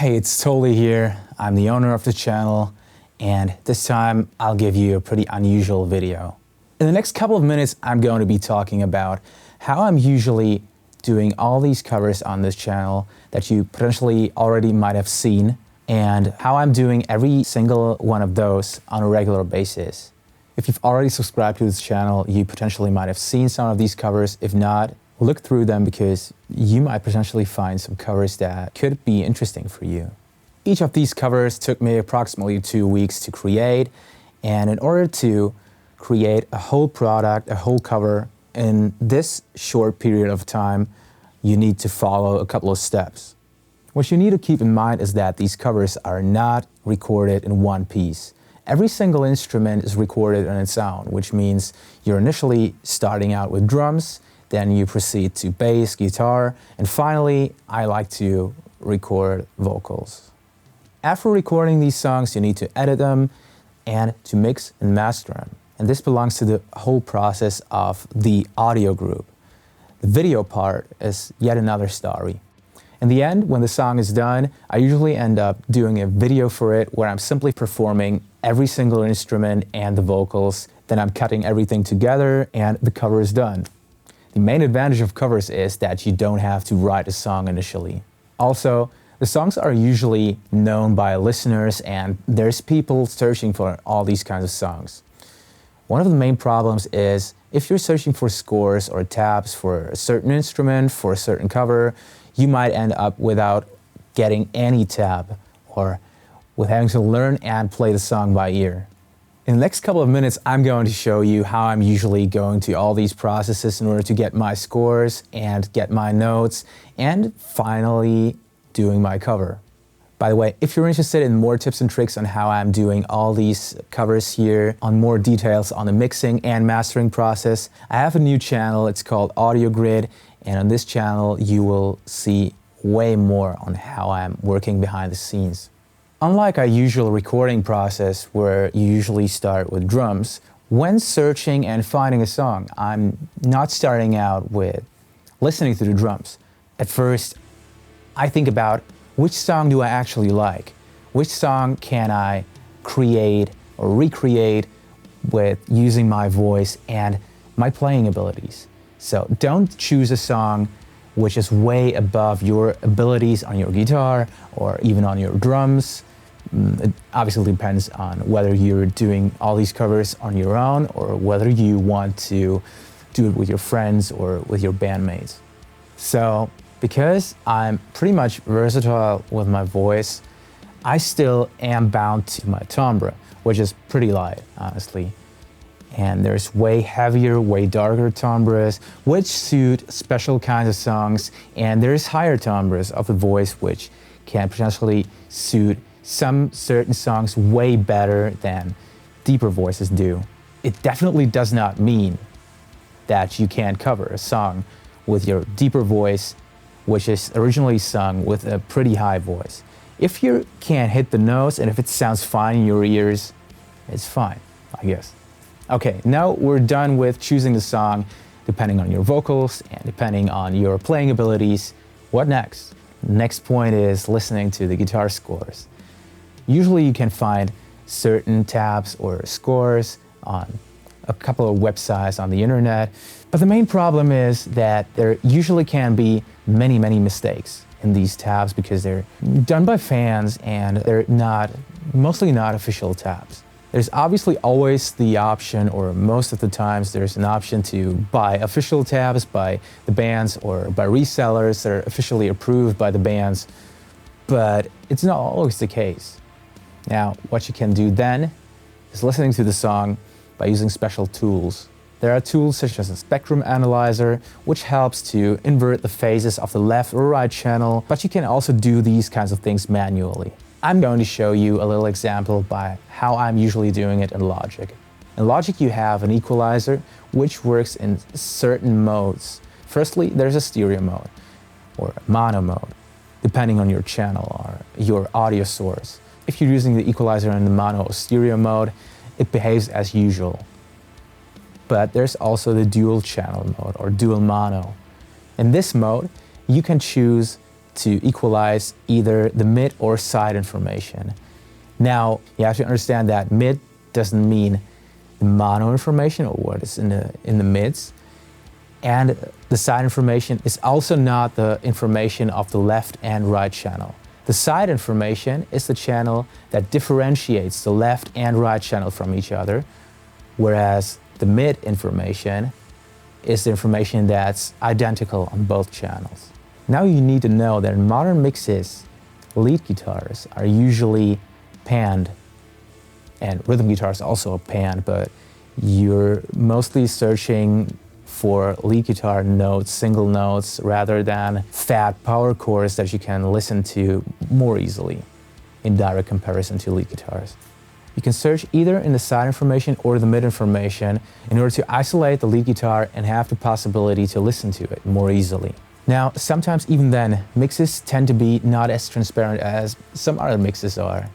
Hey, it's Totally here. I'm the owner of the channel, and this time I'll give you a pretty unusual video. In the next couple of minutes, I'm going to be talking about how I'm usually doing all these covers on this channel that you potentially already might have seen, and how I'm doing every single one of those on a regular basis. If you've already subscribed to this channel, you potentially might have seen some of these covers. If not, look through them because you might potentially find some covers that could be interesting for you. Each of these covers took me approximately 2 weeks to create, and in order to create a whole product, a whole cover in this short period of time, you need to follow a couple of steps. What you need to keep in mind is that these covers are not recorded in one piece. Every single instrument is recorded on its own, which means you're initially starting out with drums, then you proceed to bass, guitar, and finally, I like to record vocals. After recording these songs, you need to edit them and to mix and master them. And this belongs to the whole process of the audio group. The video part is yet another story. In the end, when the song is done, I usually end up doing a video for it where I'm simply performing every single instrument and the vocals. Then I'm cutting everything together and the cover is done. The main advantage of covers is that you don't have to write a song initially. Also, the songs are usually known by listeners and there's people searching for all these kinds of songs. One of the main problems is if you're searching for scores or tabs for a certain instrument, for a certain cover, you might end up without getting any tab or with having to learn and play the song by ear. In the next couple of minutes, I'm going to show you how I'm usually going to all these processes in order to get my scores and get my notes and finally doing my cover. By the way, if you're interested in more tips and tricks on how I'm doing all these covers here, on more details on the mixing and mastering process, I have a new channel. It's called AUDIOGRIDD, and on this channel you will see way more on how I'm working behind the scenes. Unlike our usual recording process where you usually start with drums, when searching and finding a song, I'm not starting out with listening to the drums. At first, I think about which song do I actually like? Which song can I create or recreate with using my voice and my playing abilities? So don't choose a song which is way above your abilities on your guitar or even on your drums. It obviously depends on whether you're doing all these covers on your own or whether you want to do it with your friends or with your bandmates. So, because I'm pretty much versatile with my voice, I still am bound to my timbre, which is pretty light, honestly. And there's way heavier, way darker timbres, which suit special kinds of songs, and there's higher timbres of the voice, which can potentially suit some certain songs way better than deeper voices do. It definitely does not mean that you can't cover a song with your deeper voice, which is originally sung with a pretty high voice. If you can't hit the notes and if it sounds fine in your ears, it's fine, I guess. Okay, now we're done with choosing the song depending on your vocals and depending on your playing abilities. What next? The next point is listening to the guitar scores. Usually you can find certain tabs or scores on a couple of websites on the internet, but the main problem is that there usually can be many mistakes in these tabs because they're done by fans and they're mostly not official tabs. There's obviously always the option, or most of the times there's an option to buy official tabs by the bands or by resellers that are officially approved by the bands, but it's not always the case. Now, what you can do then is listening to the song by using special tools. There are tools such as a spectrum analyzer, which helps to invert the phases of the left or right channel, but you can also do these kinds of things manually. I'm going to show you a little example by how I'm usually doing it in Logic. In Logic you have an equalizer, which works in certain modes. Firstly, there's a stereo mode, or a mono mode, depending on your channel or your audio source. If you're using the equalizer in the mono or stereo mode, it behaves as usual. But there's also the dual channel mode or dual mono. In this mode, you can choose to equalize either the mid or side information. Now, you have to understand that mid doesn't mean the mono information or what is in the mids. And the side information is also not the information of the left and right channel. The side information is the channel that differentiates the left and right channel from each other, whereas the mid information is the information that's identical on both channels. Now you need to know that in modern mixes, lead guitars are usually panned, and rhythm guitars also are panned, but you're mostly searching for lead guitar notes, single notes, rather than fat power chords that you can listen to more easily in direct comparison to lead guitars. You can search either in the side information or the mid information in order to isolate the lead guitar and have the possibility to listen to it more easily. Now, sometimes even then, mixes tend to be not as transparent as some other mixes are.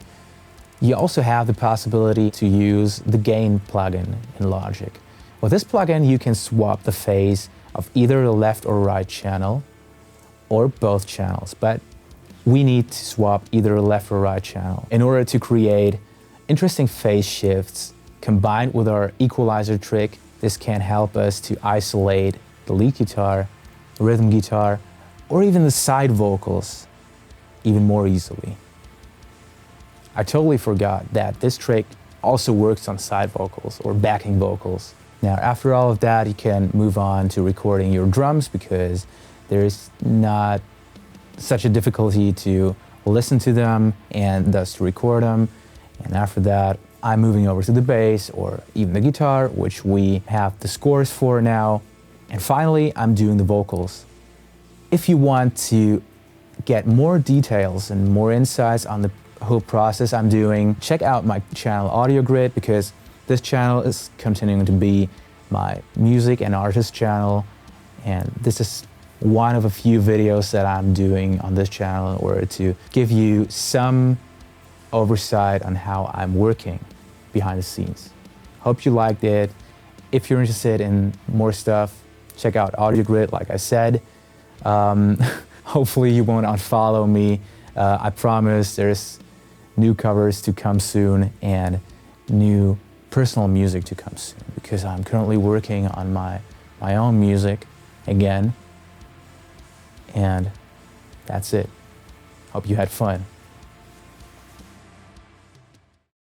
You also have the possibility to use the gain plugin in Logic. With this plugin, you can swap the phase of either the left or right channel or both channels, but we need to swap either the left or right channel in order to create interesting phase shifts. Combined with our equalizer trick, this can help us to isolate the lead guitar, rhythm guitar, or even the side vocals even more easily. I totally forgot that this trick also works on side vocals or backing vocals. Now, after all of that, you can move on to recording your drums because there's not such a difficulty to listen to them and thus to record them. And after that, I'm moving over to the bass or even the guitar, which we have the scores for now. And finally, I'm doing the vocals. If you want to get more details and more insights on the whole process I'm doing, check out my channel AUDIOGRIDD, because this channel is continuing to be my music and artist channel, and this is one of a few videos that I'm doing on this channel in order to give you some oversight on how I'm working behind the scenes. Hope you liked it. If you're interested in more stuff, check out AUDIOGRIDD, like I said. Hopefully you won't unfollow me. I promise there's new covers to come soon and new personal music to come soon, because I'm currently working on my own music again. And that's it. Hope you had fun.